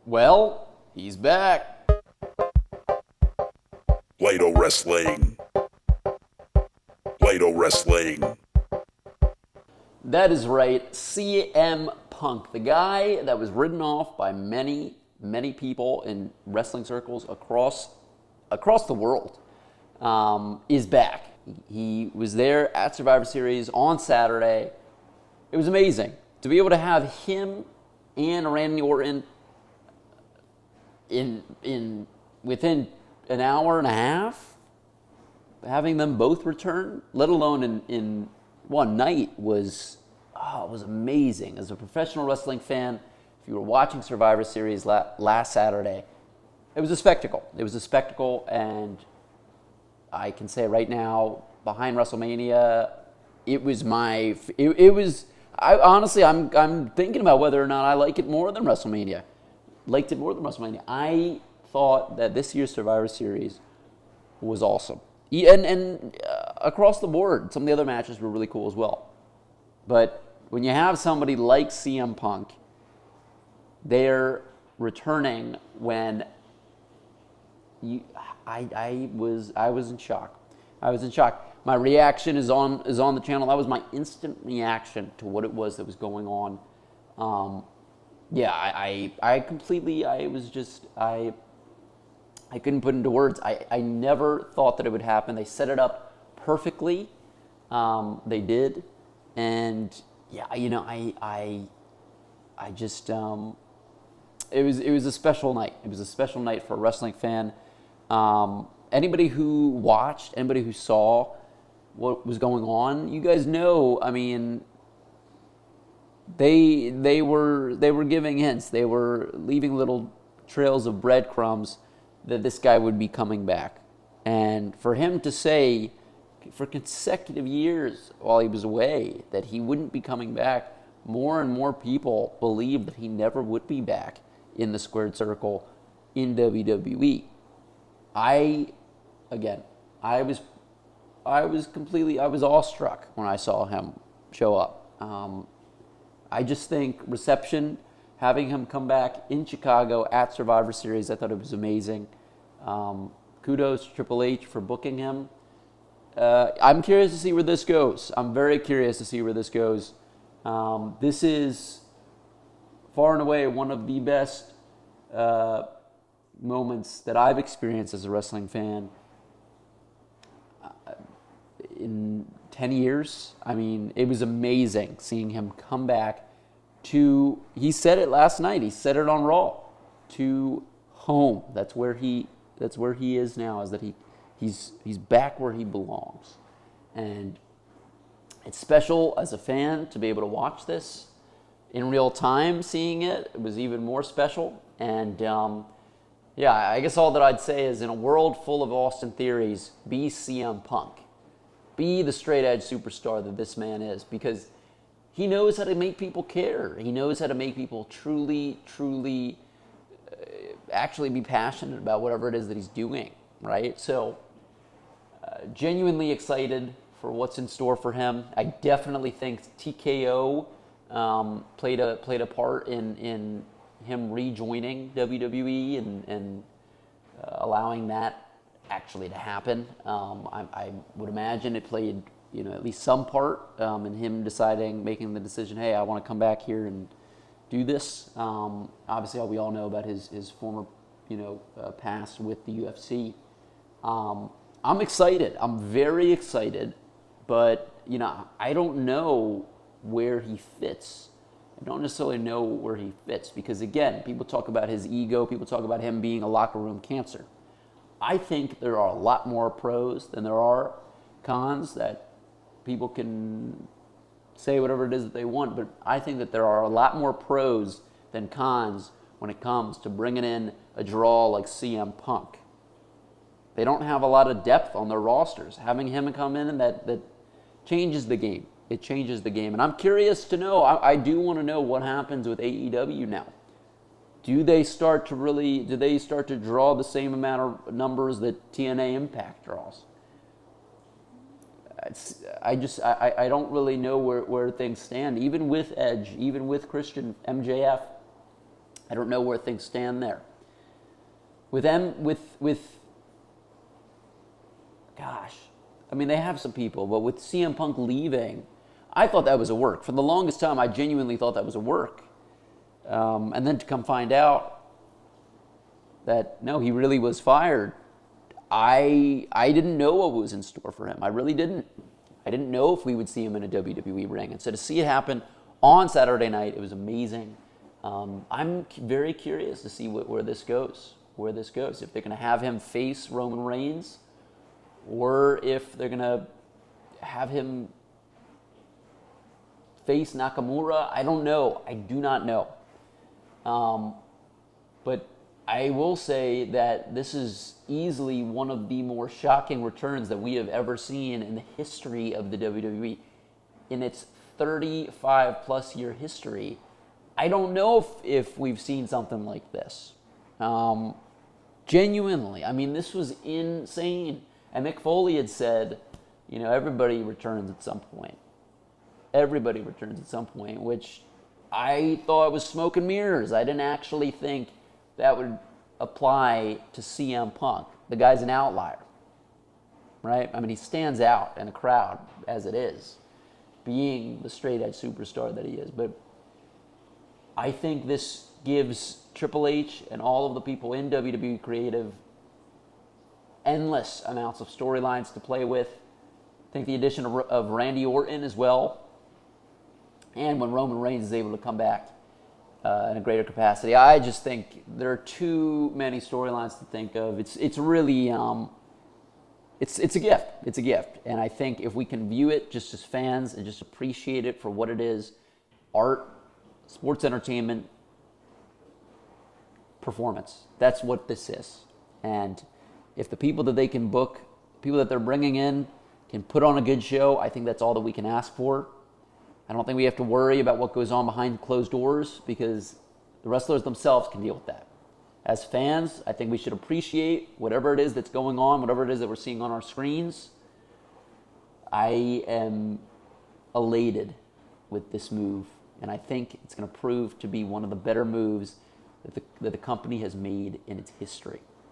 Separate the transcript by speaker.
Speaker 1: Well, he's back.
Speaker 2: Plato Wrestling. Plato Wrestling.
Speaker 1: That is right, CM Punk, the guy that was written off by many people in wrestling circles across the world, is back. He was there at Survivor Series on Saturday. It was amazing to be able to have him and Randy Orton in within an hour and a half, having them both return, let alone in one night, was amazing. As a professional wrestling fan, if you were watching Survivor Series last Saturday, it was a spectacle. It was a spectacle, and I can say right now, behind WrestleMania, it was I'm thinking about whether or not I like it more than WrestleMania. Liked it more than WrestleMania. I thought that this year's Survivor Series was awesome. And across the board, some of the other matches were really cool as well. But when you have somebody like CM Punk, they're returning when I was in shock. I was in shock. My reaction is on the channel. That was my instant reaction to what it was that was going on. I couldn't put into words. I never thought that it would happen. They set it up perfectly. They did. And it was a special night. It was a special night for a wrestling fan. Anybody who watched, anybody who saw what was going on, you guys know, I mean, they were giving hints. They were leaving little trails of breadcrumbs that this guy would be coming back. And for him to say for consecutive years while he was away that he wouldn't be coming back, more and more people believed that he never would be back in the squared circle in WWE. I was awestruck when I saw him show up. I just think reception, having him come back in Chicago at Survivor Series, I thought it was amazing. Kudos to Triple H for booking him. I'm curious to see where this goes. I'm very curious to see where this goes. This is far and away one of the best moments that I've experienced as a wrestling fan in 10 years. I mean, it was amazing seeing him come back to, he said it last night, he said it on Raw, to home. That's where he is now, is that he's back where he belongs. And it's special as a fan to be able to watch this in real time. Seeing it was even more special. And I guess all that I'd say is, in a world full of Austin Theories, be CM Punk. Be the straight edge superstar that this man is, because he knows how to make people care. He knows how to make people truly actually be passionate about whatever it is that he's doing, right? So genuinely excited for what's in store for him. I definitely think TKO played a part in him rejoining WWE and allowing that actually to happen. I would imagine it played at least some part in him making the decision, hey, I want to come back here and do this. Obviously, we all know about his former past with the UFC. I'm excited. I'm very excited, but I don't know where he fits. I don't necessarily know where he fits because, again, people talk about his ego. People talk about him being a locker room cancer. I think there are a lot more pros than there are cons. That people can say whatever it is that they want, but I think that there are a lot more pros than cons when it comes to bringing in a draw like CM Punk. They don't have a lot of depth on their rosters. Having him come in and that changes the game. It changes the game. And I'm curious to know, I do want to know what happens with AEW now. Do they start to draw the same amount of numbers that TNA Impact draws? I don't really know where things stand. Even with Edge, even with Christian MJF, I don't know where things stand there. With them, gosh, I mean, they have some people, but with CM Punk leaving, I thought that was a work. For the longest time, I genuinely thought that was a work. And then to come find out that, no, he really was fired, I didn't know what was in store for him. I really didn't. I didn't know if we would see him in a WWE ring. And so to see it happen on Saturday night, it was amazing. I'm very curious to see where this goes. If they're going to have him face Roman Reigns, or if they're going to have him face Nakamura. I don't know. I do not know. But I will say that this is easily one of the more shocking returns that we have ever seen in the history of the WWE. In its 35-plus year history, I don't know if we've seen something like this. Genuinely. I mean, this was insane. And Mick Foley had said, everybody returns at some point. Everybody returns at some point, which I thought was smoke and mirrors. I didn't actually think that would apply to CM Punk. The guy's an outlier, right? I mean, he stands out in a crowd as it is, being the straight-edge superstar that he is. But I think this gives Triple H and all of the people in WWE Creative endless amounts of storylines to play with. I think the addition of Randy Orton as well, and when Roman Reigns is able to come back in a greater capacity, I just think there are too many storylines to think of. It's really it's a gift. It's a gift, and I think if we can view it just as fans and just appreciate it for what it is, art, sports entertainment, performance. That's what this is. And if the people that they can book, people that they're bringing in, can put on a good show, I think that's all that we can ask for. I don't think we have to worry about what goes on behind closed doors because the wrestlers themselves can deal with that. As fans, I think we should appreciate whatever it is that's going on, whatever it is that we're seeing on our screens. I am elated with this move, and I think it's going to prove to be one of the better moves that the company has made in its history.